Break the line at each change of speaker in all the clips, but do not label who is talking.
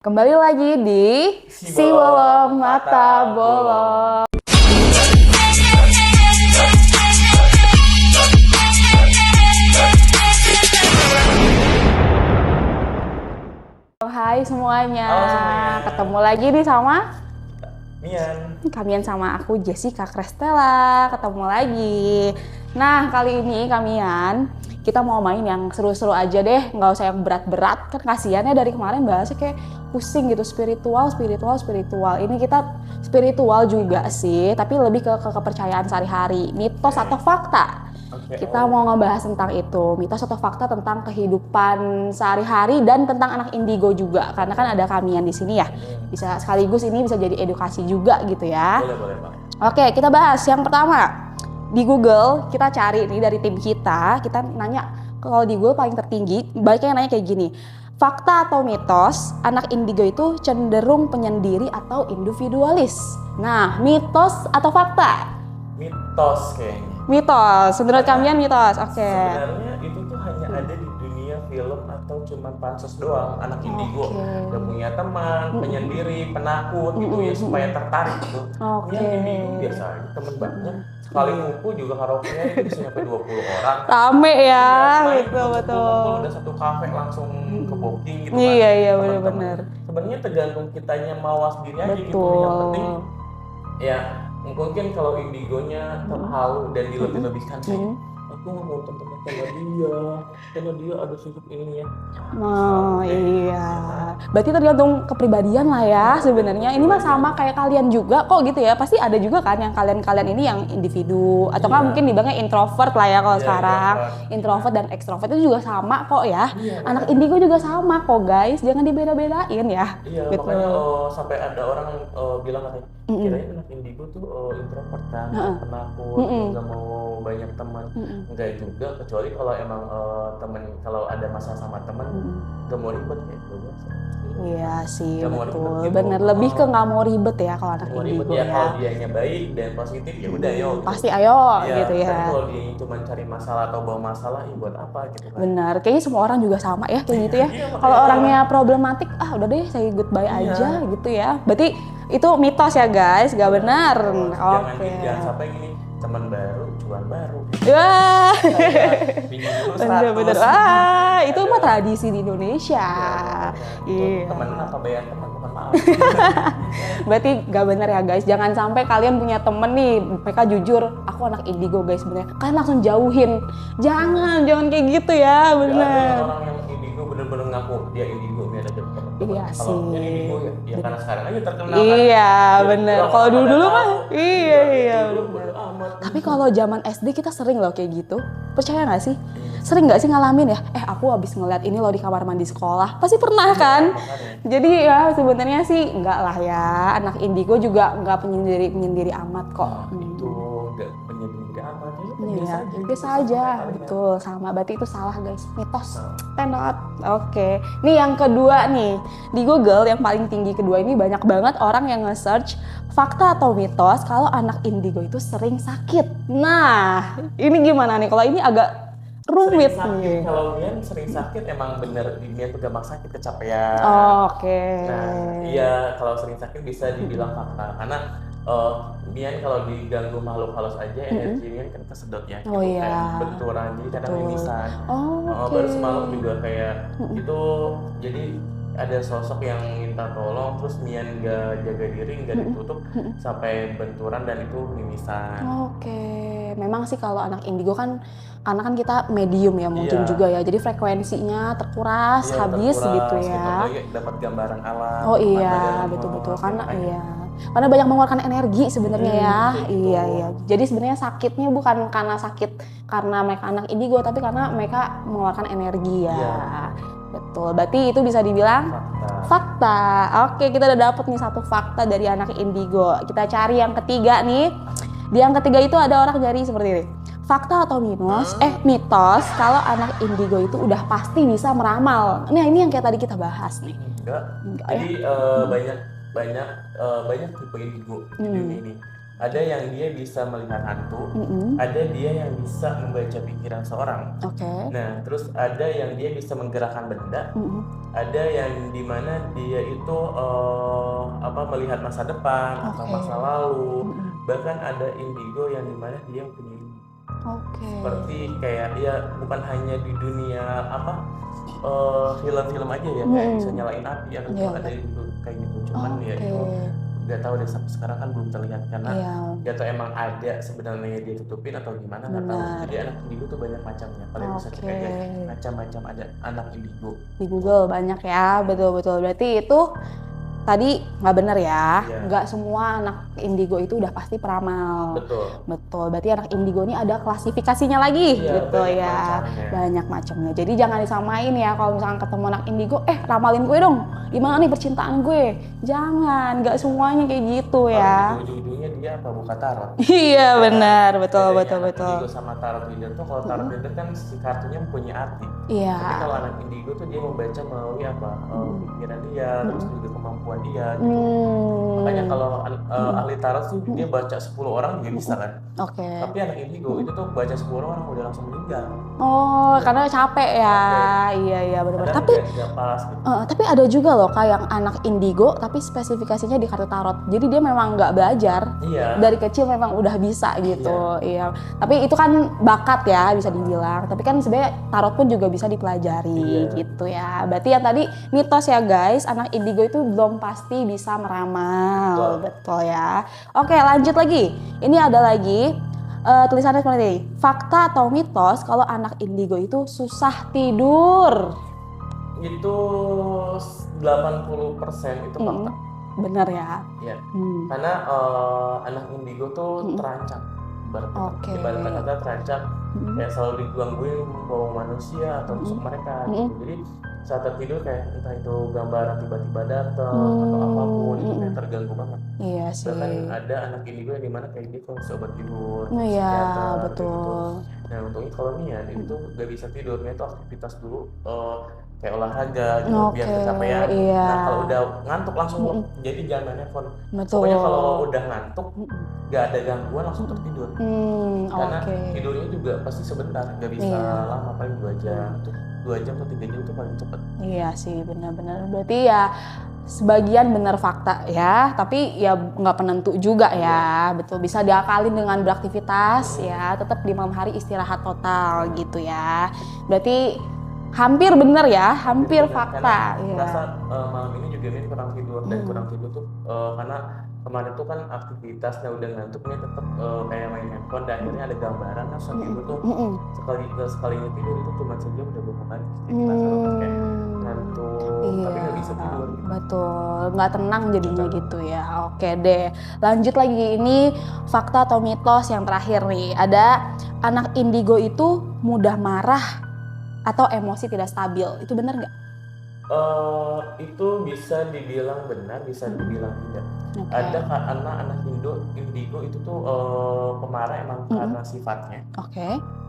Kembali lagi di Si Bolong Mata Bolong. Hai semuanya.
Halo semuanya.
Ketemu lagi nih sama
Mian
sama aku Jessica Krestella. Ketemu lagi. Nah, kali ini Kamian, kita mau main yang seru-seru aja deh, nggak usah yang berat-berat. Kan kasihan ya dari kemarin bahasnya kayak pusing gitu, spiritual. Ini kita spiritual juga sih, tapi lebih ke kepercayaan sehari-hari, mitos atau fakta. Kita mau ngebahas tentang itu, mitos atau fakta tentang kehidupan sehari-hari dan tentang anak indigo juga, karena kan ada Kamian di sini ya. Bisa sekaligus ini bisa jadi edukasi juga gitu ya.
Boleh Bang.
Oke, kita bahas yang pertama. Di Google kita cari nih dari tim kita nanya kalau di Google paling tertinggi, banyak yang nanya kayak gini. Fakta atau mitos, anak indigo itu cenderung penyendiri atau individualis. Nah, mitos atau fakta?
Mitos kayaknya.
Mitos, menurut Kamian mitos. Oke.
Sebenarnya itu tuh hanya ada di dunia film atau cuma pansos doang. Anak indigo udah punya teman, penyendiri, penakut gitu ya supaya tertarik gitu. Yang indigo biasa aja temen banyak. Sekali ngumpul juga karaoke-nya itu bisa sampai 20 orang.
Rame ya,
Betul. Udah satu kafe langsung ke booking gitu kan.
Iya benar-benar.
Sebenarnya tergantung kitanya mau sendiri aja gitu. Yang penting ya mungkin kalau indigonya terhalu dan dilebih-lebihkan sih. Aku nggak mau temen karena dia ada sifat ini ya.
Oh iya, berarti tergantung kepribadian lah ya sebenarnya. Ini mah sama kayak kalian juga kok gitu ya. Pasti ada juga kan yang kalian ini yang individu atau nggak mungkin dibilangnya introvert lah ya kalau sekarang. Introvert dan ekstrovert itu juga sama kok ya. Anak indigo juga sama kok guys, jangan dibeda-bedain ya.
Iya,
gitu.
Makanya sampai ada orang bilang katanya, kirain anak indigo tuh introvert kan, penakut, nggak mau banyak teman. Enggak juga, kecuali kalau emang temen, kalau ada masalah sama temen nggak mau ribet kayak gue biasa.
Iya sih,
Gak mau
betul.
ribet gitu.
Bener, lebih ke nggak mau ribet ya kalau anak
Mau
indigo
ribet ya. Kalau
ya.
dianya baik dan positif ya udah yo.
Pasti ayo gitu ya.
Tapi kalau dia cuma cari masalah atau bawa masalah, ya buat apa gitu kan?
Benar, kayaknya semua orang juga sama ya kayak gitu ya. Kalau orangnya problematik, udah deh say goodbye aja gitu ya. Berarti itu mitos ya guys, gak benar.
Jangan sampai gini, teman baru, cuan baru.
Wah,
Pinjam dulu 100.
bener. Itu mah tradisi di Indonesia. Iya.
Teman apa bayar teman bukan maaf.
Berarti gak benar ya guys. Jangan sampai kalian punya temen nih, mereka jujur, aku anak indigo guys sebenarnya. Kalian langsung jauhin. Jangan kayak gitu ya, benar.
Orang yang indigo bener-bener ngaku dia indigo biar ada teman.
Iya sih.
Kalau indigo ya karena sekarang aja terkenal.
Iya, bener. Kalau dulu mah, iya.
Bener amat.
Tapi kalau zaman SD kita sering loh kayak gitu. Percaya nggak sih? Sering nggak sih ngalamin ya? Aku habis ngeliat ini loh di kamar mandi sekolah. Pasti pernah kan? Jadi ya sebenarnya sih enggak lah ya. Anak indigo juga nggak penyendiri amat kok.
Itu nggak penyendiri amat.
Iya, biasa aja. Betul, sama. Berarti itu salah guys. Mitos. Tenot. Oke. Nih yang kedua nih. Di Google yang paling tinggi kedua ini banyak banget orang yang nge-search fakta atau mitos kalau anak indigo itu sering sakit. Nah, ini gimana nih? Kalau ini agak rumit nih.
Kalau Mian sering sakit emang bener Mian tuh gampang sakit kecapean.
Oke.
Nah, iya kalau sering sakit bisa dibilang fakta karena Mian kalau diganggu makhluk halus aja energi Mian kan kesedot ya.
Oh iya.
Kayak benturan jadi kadang mimisan.
Oke.
Baru semalam juga kayak itu jadi ada sosok yang minta tolong terus Mian nggak jaga diri nggak ditutup sampai benturan dan itu mimisan.
Oke, memang sih kalau anak indigo kan karena kan kita medium ya mungkin juga ya, jadi frekuensinya terkuras habis gitu ya.
Dapat gambaran alam.
Oh iya, betul karena karena banyak mengeluarkan energi sebenarnya ya. Iya. Jadi sebenarnya sakitnya bukan karena sakit karena mereka anak indigo, tapi karena mereka mengeluarkan energi ya.
Iya.
Betul, berarti itu bisa dibilang fakta. Oke, kita udah dapet nih satu fakta dari anak indigo. Kita cari yang ketiga nih. Di yang ketiga itu ada orang nyari seperti ini. Fakta atau mitos kalau anak indigo itu udah pasti bisa meramal. Nah, ini yang kayak tadi kita bahas nih.
Enggak. Jadi banyak tipe indigo di dunia ini. Ada yang dia bisa melihat hantu, ada dia yang bisa membaca pikiran seorang. Nah, terus ada yang dia bisa menggerakkan benda, ada yang dimana dia itu melihat masa depan atau masa lalu, bahkan ada indigo yang dimana dia mempunyai seperti kayak dia bukan hanya di dunia film-film aja ya, kayak bisa nyalain api atau ada indigo kayak gitu, cuman ya itu nggak tahu deh sampai sekarang kan belum terlihat karena ya atau emang ada sebenarnya dia tutupin atau gimana nggak tahu. Jadi anak indigo tuh banyak macamnya, kalian bisa cek aja macam-macam ada anak indigo
di Google, banyak ya. Betul berarti itu tadi nggak benar ya, nggak semua anak indigo itu udah pasti peramal. Betul. Berarti anak indigo ini ada klasifikasinya lagi, gitu ya. Banyak macamnya. Jadi jangan disamain ya kalau misalkan ketemu anak indigo, ramalin gue dong, gimana nih percintaan gue? Jangan, nggak semuanya kayak gitu ya.
Ujung-ujungnya dia buka tarot.
Iya benar, betul.
Indigo sama tarot reader tuh, kalau tarot reader kan si kartunya punya arti.
Iya.
Tapi kalau anak indigo tuh dia membaca melalui pikiran dia, terus juga kemampuan dia gitu. Makanya kalau ahli tarot sih dia baca 10 orang juga bisa kan. Tapi anak indigo itu tuh baca 10 orang udah langsung meninggal.
Karena capek ya. Iya benar. Tapi
gak pas, gitu.
Tapi ada juga loh kayak anak indigo tapi spesifikasinya di kartu tarot. Jadi dia memang nggak belajar. Dari kecil memang udah bisa gitu. Iya. Tapi itu kan bakat ya bisa dibilang. Tapi kan sebenarnya tarot pun juga bisa dipelajari gitu ya. Berarti yang tadi mitos ya guys, anak indigo itu belum pasti bisa meramal. Betul ya. Oke, lanjut lagi. Ini ada lagi tulisannya seperti ini. Fakta atau mitos kalau anak indigo itu susah tidur?
Itu 80% itu fakta.
Benar ya?
Iya. Karena anak indigo tuh terancam. Ibaratnya kata terancam, kayak selalu digangguin bawah manusia atau musuh mereka gitu. Jadi saat tertidur kayak entah itu gambaran tiba-tiba datang atau apapun itu kayak terganggu banget.
Iya sih.
Bahkan ada anak indigo yang dimana kayak dia kalau obat tidur,
iya betul.
gitu. Nah untungnya kalau Mia itu gak bisa tidur, Mia itu aktivitas dulu kayak olahraga gitu biar kecapean. Nah kalau udah ngantuk langsung jadi jangan main handphone. Pokoknya kalau udah ngantuk gak ada gangguan langsung tertidur. Karena tidurnya juga pasti sebentar, gak bisa lama, paling 2 jam. 2 jam atau 3 jam itu paling cepat. Iya
sih benar-benar. Berarti ya sebagian benar fakta ya, tapi ya nggak penentu juga ya. Betul, bisa diakalin dengan beraktivitas ya, tetap di malam hari istirahat total gitu ya. Berarti hampir benar ya, hampir fakta.
Rasa malam ini juga Min kurang tidur dan kurang tidur tuh karena kemarin tuh kan aktivitasnya udah ngantuknya tetap kayak main handphone dan akhirnya ada gambaran kan saat itu tuh sekalinya tidur itu cuma sejam udah bangun lagi. Kayak ngantuk tapi nggak bisa tidur.
Betul, nggak tenang jadinya gitu ya. Oke deh, lanjut lagi, ini fakta atau mitos yang terakhir nih. Ada anak indigo itu mudah marah atau emosi tidak stabil, itu benar nggak?
Itu bisa dibilang benar, bisa dibilang tidak. Ada anak indigo itu tuh pemarah emang karena sifatnya.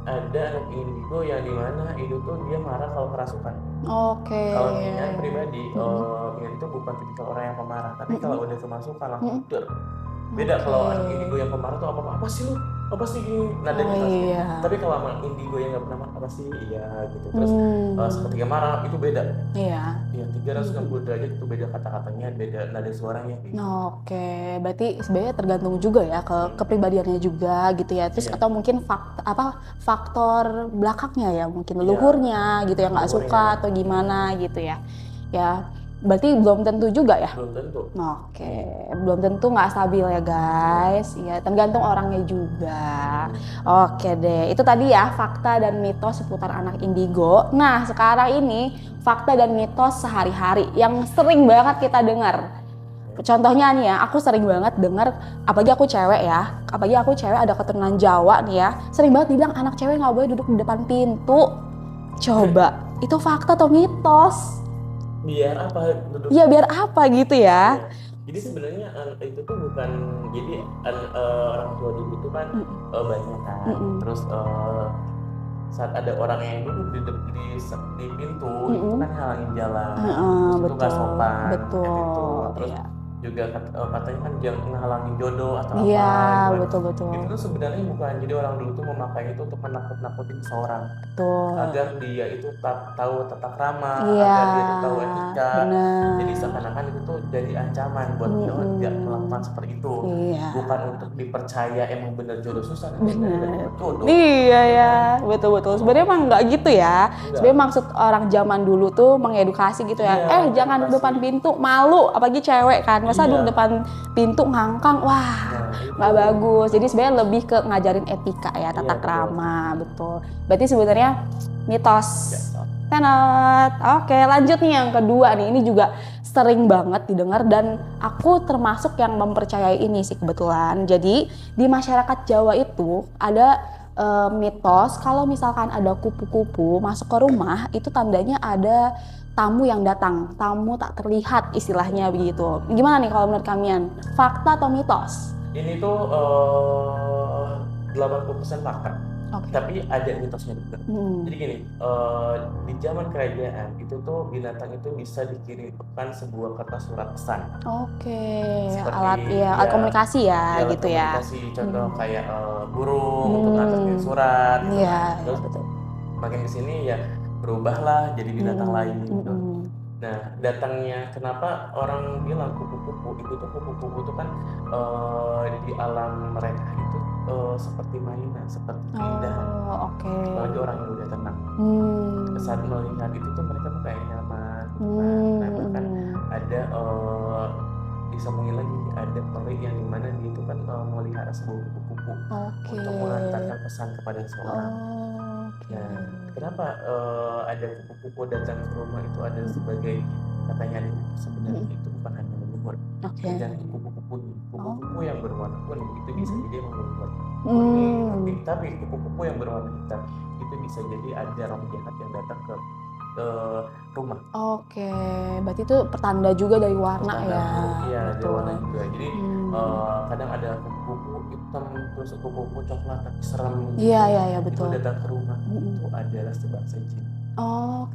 Ada anak indigo yang dimana itu tuh dia marah kalau kerasukan. Kalau Mia pribadi, Mia itu bukan tipikal orang yang pemarah, tapi kalau udah kemasukan langsung beda. Kalau anak indigo yang pemarah tuh apa sih lu? Apa sih gini? Nadanya tapi kalau sama indigo yang nggak pernah marah apa sih? Iya gitu. Terus seketika marah itu beda. Iya 360 derajat itu beda kata-katanya, beda nada suaranya.
Berarti sebenarnya tergantung juga ya ke kepribadiannya juga gitu ya. Terus atau mungkin faktor belakangnya ya, mungkin leluhurnya gitu yang nggak suka atau gimana gitu ya. Ya berarti belum tentu juga ya?
Belum tentu.
Belum tentu, nggak stabil ya guys. Ya tergantung orangnya juga. Oke deh, itu tadi ya fakta dan mitos seputar anak indigo. Nah sekarang ini fakta dan mitos sehari-hari yang sering banget kita dengar. Contohnya nih ya, aku sering banget dengar, apalagi aku cewek ada keturunan Jawa nih ya, sering banget dibilang anak cewek nggak boleh duduk di depan pintu. Coba, itu fakta atau mitos?
Biar apa duduk?
Iya biar apa gitu ya?
Jadi sebenarnya itu tuh bukan, jadi orang tua dulu itu kan banyak kan, terus saat ada orang yang duduk di pintu itu kan halangin jalan, itu nggak sopan, gitu. Terus juga katanya kan jangan menghalangi jodoh atau apa
Iya,
gitu kan.
betul-betul.
Itu tuh sebenarnya bukan, jadi orang dulu tuh memakai itu untuk menakut-nakutin seseorang
Betul.
agar dia itu tahu tata krama,
Iya,
agar dia itu tahu etika.
bener.
Jadi seakan-akan itu tuh jadi ancaman buat dia tidak melakukan seperti itu.
Iya.
Bukan untuk dipercaya emang bener jodoh susah, tapi
Bener.
dapet jodoh.
Iya ya, betul-betul. Sebenarnya emang nggak gitu ya. Sebenarnya maksud orang zaman dulu tuh mengedukasi gitu ya.
Iya,
Jangan duduk depan pintu, malu, apalagi cewek kan. Masa
Iya.
duduk depan pintu ngangkang, wah nggak bagus. Jadi sebenarnya lebih ke ngajarin etika ya, tata
Iya,
krama, betul. Berarti sebenarnya mitos.
Ya.
Tenet. Oke, lanjut nih yang kedua nih. Ini juga sering banget didengar dan aku termasuk yang mempercayai ini sih kebetulan. Jadi di masyarakat Jawa itu ada mitos kalau misalkan ada kupu-kupu masuk ke rumah itu tandanya ada tamu yang datang, tamu tak terlihat istilahnya begitu. Gimana nih kalau menurut kalian? Fakta atau mitos?
Ini tuh 80% fakta.
Oke.
Tapi ada mitosnya juga. Jadi gini, di zaman kerajaan itu tuh binatang itu bisa dikirimkan sebuah kertas surat pesan.
Oke,
Seperti,
alat komunikasi ya
alat
gitu ya.
komunikasi, contoh kayak burung untuk nganterin surat. Gitu
Iya,
kan. Terus
betul.
makin kesini ya berubahlah jadi binatang lain. Gitu. Nah, datangnya kenapa orang bilang kupu-kupu itu tuh kupu-kupu itu kan di alam mereka itu seperti mainan, seperti keindahan.
Oke.
Apalagi orang yang udah tenang. Saat melihat itu tuh mereka tuh kayak nyaman. Nah, bahkan ada disambungin lagi ada peri yang dimana dia itu kan melihara sebuah kupu-kupu untuk mengantarkan pesan kepada seseorang. Nah, kenapa ada kupu-kupu datang ke rumah itu ada sebagai katanya sebenarnya itu bukan hanya leluhur. Dan kupu-kupu yang berwarna kuning itu bisa jadi emang leluhur. Tapi kupu-kupu yang berwarna hitam itu bisa jadi ada roh jahat yang datang ke rumah.
Oke, berarti itu pertanda juga dari warna ya.
Iya, dari warna juga. Jadi kadang ada kupu-kupu hitam terus kupu-kupu coklat tapi serem.
Iya betul.
Itu datang ke rumah itu adalah sebangsa jin.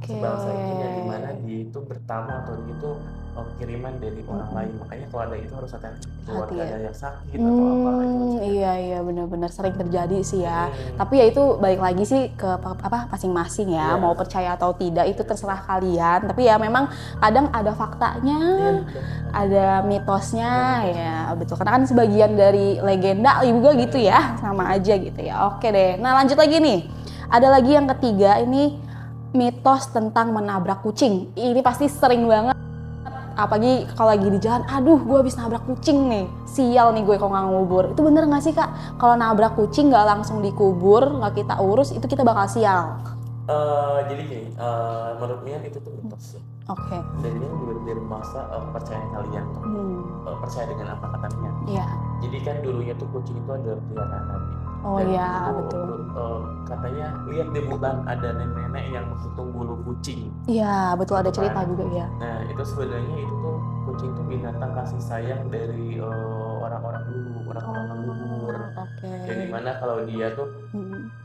Sebangsa jin yang dimana dia itu bertamu atau dia itu kiriman dari orang lain. Makanya kalau ada itu harus hati-hati. Keluarga ada yang sakit atau apa itu.
Iya benar-benar sering terjadi sih ya. Tapi ya itu balik lagi sih ke masing-masing ya. Mau percaya atau tidak itu terserah kalian. Tapi ya memang kadang ada faktanya, ada mitosnya ya betul. Karena kan sebagian dari legenda juga gitu ya, sama aja gitu ya. Oke deh. Nah lanjut lagi nih. Ada lagi yang ketiga ini mitos tentang menabrak kucing. Ini pasti sering banget. Apalagi kalau lagi di jalan, aduh gue habis nabrak kucing nih, sial nih gue kalau nggak ngubur. Itu bener nggak sih kak? Kalau nabrak kucing nggak langsung dikubur, nggak kita urus, itu kita bakal sial.
Jadi gini, menurut Mian itu tuh mitos ya.
Oke.
Dan ini juga dari masa kepercayaan kalian tuh, percaya dengan apa kata Mian.
Iya.
Jadi kan dulunya tuh kucing itu adalah peliharaan Nabi.
Oh iya betul.
Katanya lihat di bulan ada nenek-nenek yang menghitung bulu kucing.
Iya betul, ada cerita juga ya.
Nah itu sebenarnya itu tuh kucing tuh binatang kasih sayang dari orang-orang dulu, orang-orang leluhur. Yang dimana kalau dia tuh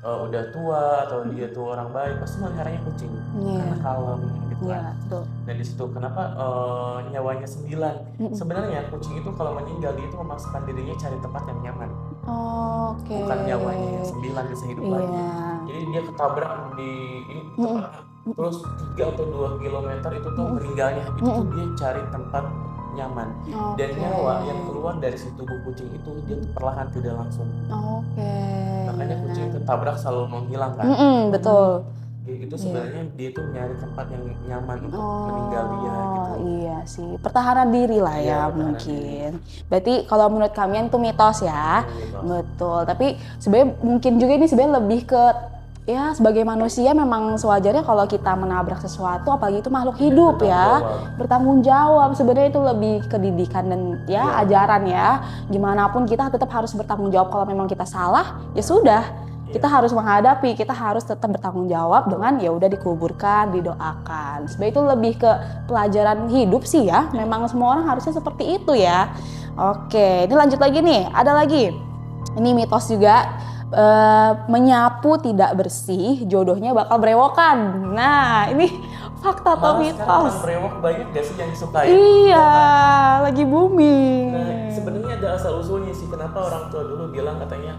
udah tua atau dia tuh orang baik pasti meliharanya kucing karena kalem gitu kan. Nah di situ kenapa nyawanya 9? Sebenarnya kucing itu kalau meninggal dia itu memaksakan dirinya cari tempat yang nyaman. Bukan nyawanya yang 9 bisa hidup lagi. Jadi dia ketabrak di tempat terus 3 atau 2 kilometer itu tuh meninggalnya. Itu tuh dia cari tempat nyaman. Dan nyawa yang keluar dari si tubuh kucing itu dia perlahan tidak langsung. Makanya kucing ketabrak selalu menghilang kan.
Betul.
Itu sebenarnya dia tuh nyari tempat yang nyaman untuk meninggal dia gitu.
Iya sih, pertahanan diri lah ya mungkin. Berarti kalau menurut kalian itu mitos ya, betul. Tapi sebenarnya mungkin juga ini sebenarnya lebih ke ya sebagai manusia memang sewajarnya kalau kita menabrak sesuatu, apalagi itu makhluk hidup bertanggung jawab. Sebenarnya itu lebih ke didikan dan ajaran ya. Gimana pun kita tetap harus bertanggung jawab. Kalau memang kita salah, ya sudah. Kita harus menghadapi, kita harus tetap bertanggung jawab dengan ya udah dikuburkan, didoakan. Sebenarnya itu lebih ke pelajaran hidup sih ya. Memang semua orang harusnya seperti itu ya. Oke, ini lanjut lagi nih. Ada lagi. Ini mitos juga. Menyapu tidak bersih, jodohnya bakal berewokan. Nah, ini fakta atau mitos?
Brewok banyak gak sih yang disukai?
Iya, lagi booming
tua dulu bilang katanya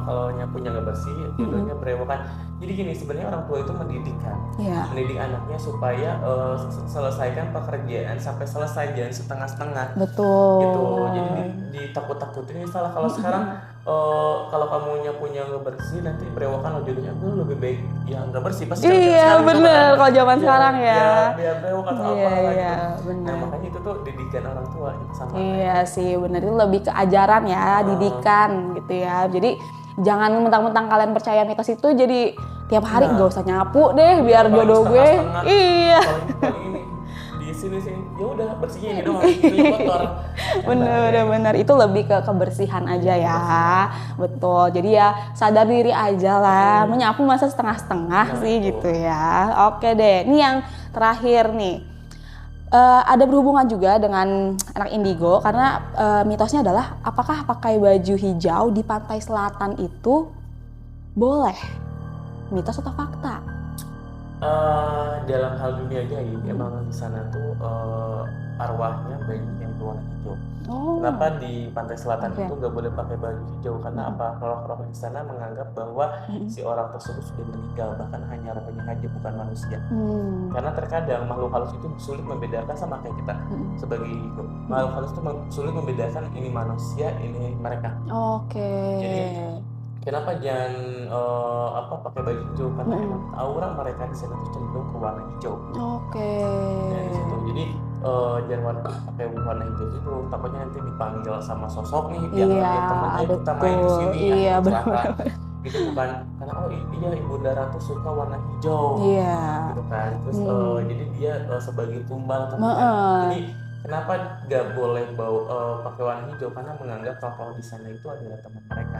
kalau nyapunya nggak bersih, jodohnya berewokan. Jadi gini, sebenarnya orang tua itu mendidik kan, mendidik anaknya supaya selesaikan pekerjaan sampai selesai, jangan setengah-setengah.
Betul.
Gitu. Jadi ditakut-takutin salah. Kalau sekarang kalau kamu nyapunya nggak bersih nanti berewokan, lo jodohnya gue lebih baik yang nggak bersih pasti.
Iya bener, kalau zaman sekarang ya.
Biar berewok atau apa
Iya
gitu.
bener.
Nah makanya itu tuh didikan orang tua itu sama.
Iya sih bener, itu lebih ke ajaran ya, didikan gitu ya. Jadi jangan mentang-mentang kalian percaya mitos itu jadi tiap hari gak usah nyapu deh biar jodoh gue. Iya.
Paling ini di sini ya udah bersihnya ini doang, ini kotor.
Bener itu lebih ke kebersihan aja ya. Betul. Jadi ya sadar diri aja lah. Menyapu masa setengah-setengah sih gitu ya. Oke deh. Ini yang terakhir nih. Ada berhubungan juga dengan anak indigo karena mitosnya adalah apakah pakai baju hijau di pantai selatan itu boleh? Mitos atau fakta?
Dalam hal dunia gaib emang di sana tuh arwahnya banyak yang berwarna hijau. Kenapa di pantai selatan itu nggak boleh pakai baju hijau? Karena apa? Roh-roh di sana menganggap bahwa si orang tersebut sudah meninggal, bahkan hanya rohnya aja bukan manusia. Karena terkadang makhluk halus itu sulit membedakan sama kayak kita sebagai hidup. Makhluk halus itu sulit membedakan ini manusia, ini mereka. Jadi kenapa jangan pakai baju hijau? Karena emang aura mereka di sana tuh cenderung ke warna hijau. Dari situ. Jadi jangan pakai warna hijau itu, takutnya nanti dipanggil sama sosok nih, dia temennya kita main di sini, gitu bukan karena iya Ibunda Ratu suka warna hijau, gitu kan. Terus jadi dia sebagai tumbal teman. Jadi kenapa nggak boleh pakai warna hijau? Karena menganggap kalau di sana itu adalah teman mereka.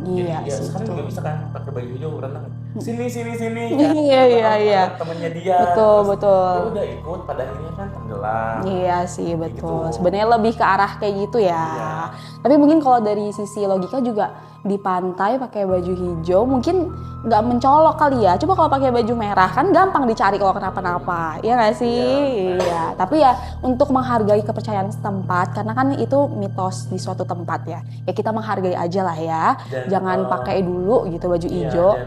Jadi ya sekarang juga bisa kan pakai baju hijau berenang. Sini. Kan? Iya. Temannya dia.
Betul.
Ya udah ikut, pada akhirnya kan tenggelam.
Iya sih betul.
Gitu.
Sebenarnya lebih ke arah kayak gitu ya.
Iya.
Tapi mungkin kalau dari sisi logika juga di pantai pakai baju hijau mungkin nggak mencolok kali ya. Coba kalau pakai baju merah kan gampang dicari kalau kenapa-napa, ya nggak sih? Iya. Tapi ya untuk menghargai kepercayaan setempat karena kan itu mitos di suatu tempat ya. Ya kita menghargai aja lah ya. Jangan pakai dulu gitu baju hijau.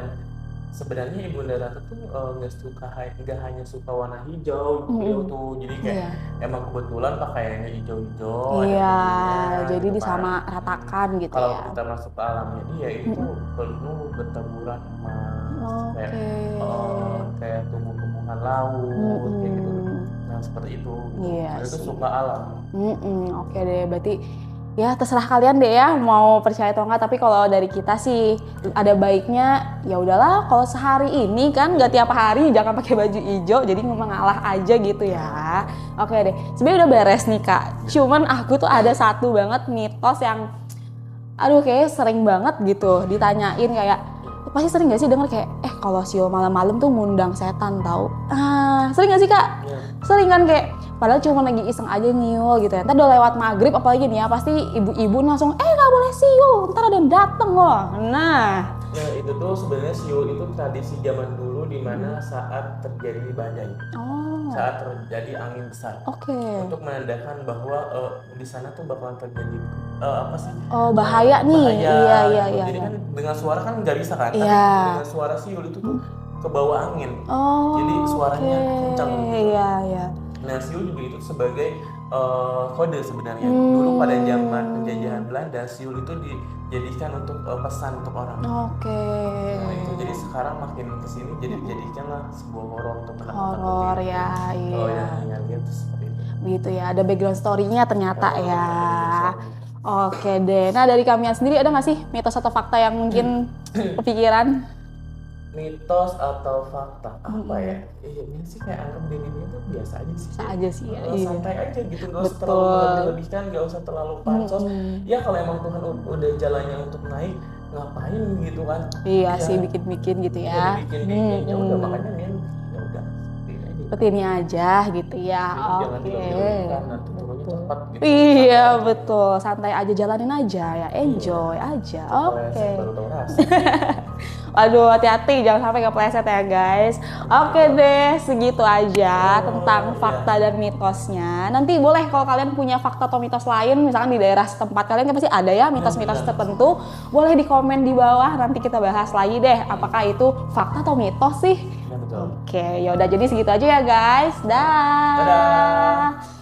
Sebenarnya Ibunda Ratu tuh nggak hanya suka warna hijau beliau tuh, jadi kayak emang kebetulan pakaiannya hijau-hijau.
Iya, jadi
gitu
disama ratakan gitu
kalau
ya.
kita masuk ke alamnya dia itu penuh bertaburan emas, kayak tumbuh-tumbuhan laut, kayak gitu. Nah seperti itu.
Iya.
Itu suka alam.
Oke deh, berarti ya terserah kalian deh ya mau percaya atau enggak, tapi kalau dari kita sih ada baiknya ya udahlah kalau sehari ini kan nggak tiap hari jangan pakai baju hijau, jadi mengalah aja gitu ya. Oke deh, sebenarnya udah beres nih Kak, cuman aku tuh ada satu banget mitos yang kayak sering banget gitu ditanyain, kayak pasti sering gak sih denger kayak kalau siul malam-malam tuh ngundang setan tau. Sering gak sih Kak? Sering kan, kayak padahal cuma lagi iseng aja nyiul gitu ya. Ntar udah lewat maghrib apalagi nih ya, pasti ibu-ibu langsung gak boleh siul, ntar ada yang dateng loh. Nah
itu tuh sebenarnya siul itu tradisi zaman dulu di mana saat terjadi badai, saat terjadi angin besar, untuk menandakan bahwa di sana tuh bakalan terjadi
bahaya nih. Iya.
Jadi kan dengan suara kan nggak bisa kan, tapi dengan suara siul itu tuh ke bawah angin, jadi suaranya kencang gitu.
Iya.
Nah siul juga itu sebagai kode sebenarnya. Dulu pada zaman penjajahan Belanda, siul itu dijadikan untuk pesan untuk orang. Nah itu jadi sekarang makin kesini jadi dijadikanlah sebuah horor untuk menakut-nakutin.
Horor ya, iya.
Oh ya, lihat seperti itu.
Begitu ya, ada background story-nya ternyata ya. Oke deh, nah dari kalian sendiri ada nggak sih mitos atau fakta yang mungkin kepikiran?
Mitos atau fakta apa ya? Ini sih kayak anggap dirinya itu biasa aja sih.
Biasa aja sih ya.
Santai aja gitu, nggak usah terlalu melebihkan, nggak usah terlalu pansos. Ya kalau emang Tuhan udah jalannya untuk naik, ngapain gitu kan?
Iya sih bikin-bikin gitu ya.
Bikin ya udah makanya ya udah.
seperti ini aja gitu ya.
Jangan dilakukan, nanti turunnya cepat gitu.
Iya betul, santai aja, jalanin aja ya, enjoy aja. Oke.
Baru tahu rasa.
Aduh, hati-hati jangan sampai kepleset ya guys. Oke deh, segitu aja tentang fakta dan mitosnya. Nanti boleh kalau kalian punya fakta atau mitos lain, misalkan di daerah setempat kalian kan pasti ada ya mitos-mitos tertentu, boleh di komen di bawah, nanti kita bahas lagi deh apakah itu fakta atau mitos sih.
Ya, betul.
Oke, yaudah jadi segitu aja ya guys. Dah.
Dadah.